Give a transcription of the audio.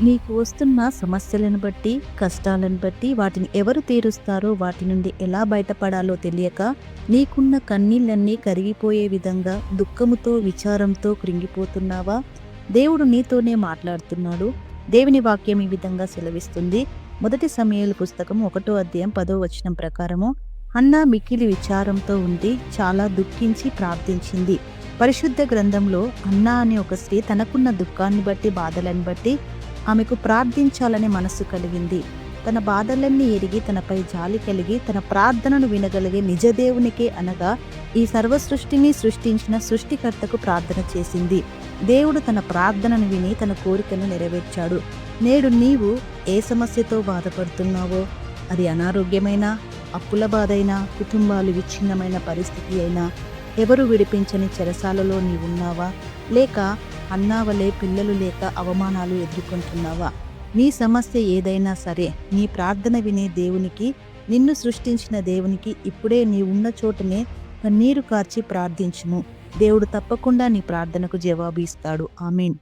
నీకు వస్తున్న సమస్యలను బట్టి, కష్టాలను బట్టి వాటిని ఎవరు తీరుస్తారో, వాటి నుండి ఎలా బయటపడాలో తెలియక నీకున్న కన్నీళ్ళన్నీ కరిగిపోయే విధంగా దుఃఖముతో, విచారంతో కృంగిపోతున్నావా? దేవుడు నీతోనే మాట్లాడుతున్నాడు. దేవుని వాక్యం ఈ విధంగా సెలవిస్తుంది. మొదటి సమూయేలు పుస్తకం 1వ అధ్యాయం 10వ వచనం ప్రకారము, హన్నా మిక్కిలి విచారంతో ఉండి చాలా దుఃఖించి ప్రార్థించింది. పరిశుద్ధ గ్రంథంలో హన్నా అనే ఒక స్త్రీ తనకున్న దుఃఖాన్ని బట్టి, బాధలను బట్టి ఆమెకు ప్రార్థించాలనే మనస్సు కలిగింది. తన బాధలన్నీ ఎరిగి తనపై జాలి కలిగి తన ప్రార్థనను వినగలిగే నిజదేవునికే అనగా ఈ సర్వ సృష్టిని సృష్టించిన సృష్టికర్తకు ప్రార్థన చేసింది. దేవుడు తన ప్రార్థనను విని తన కోరికను నెరవేర్చాడు. నేడు నీవు ఏ సమస్యతో బాధపడుతున్నావో, అది అనారోగ్యమైనా, అప్పుల బాధైనా, కుటుంబాలు విచ్ఛిన్నమైన పరిస్థితి అయినా, ఎవరు విడిపించని చెరసాలలో నీవున్నావా, లేక అన్నావలే పిల్లలు లేక అవమానాలు ఎదుర్కొంటున్నావా? నీ సమస్య ఏదైనా సరే, నీ ప్రార్థన వినే దేవునికి, నిన్ను సృష్టించిన దేవునికి ఇప్పుడే నీ ఉన్న చోటనే కన్నీరు కార్చి ప్రార్థించుము. దేవుడు తప్పకుండా నీ ప్రార్థనకు జవాబు ఇస్తాడు. ఆమేన్.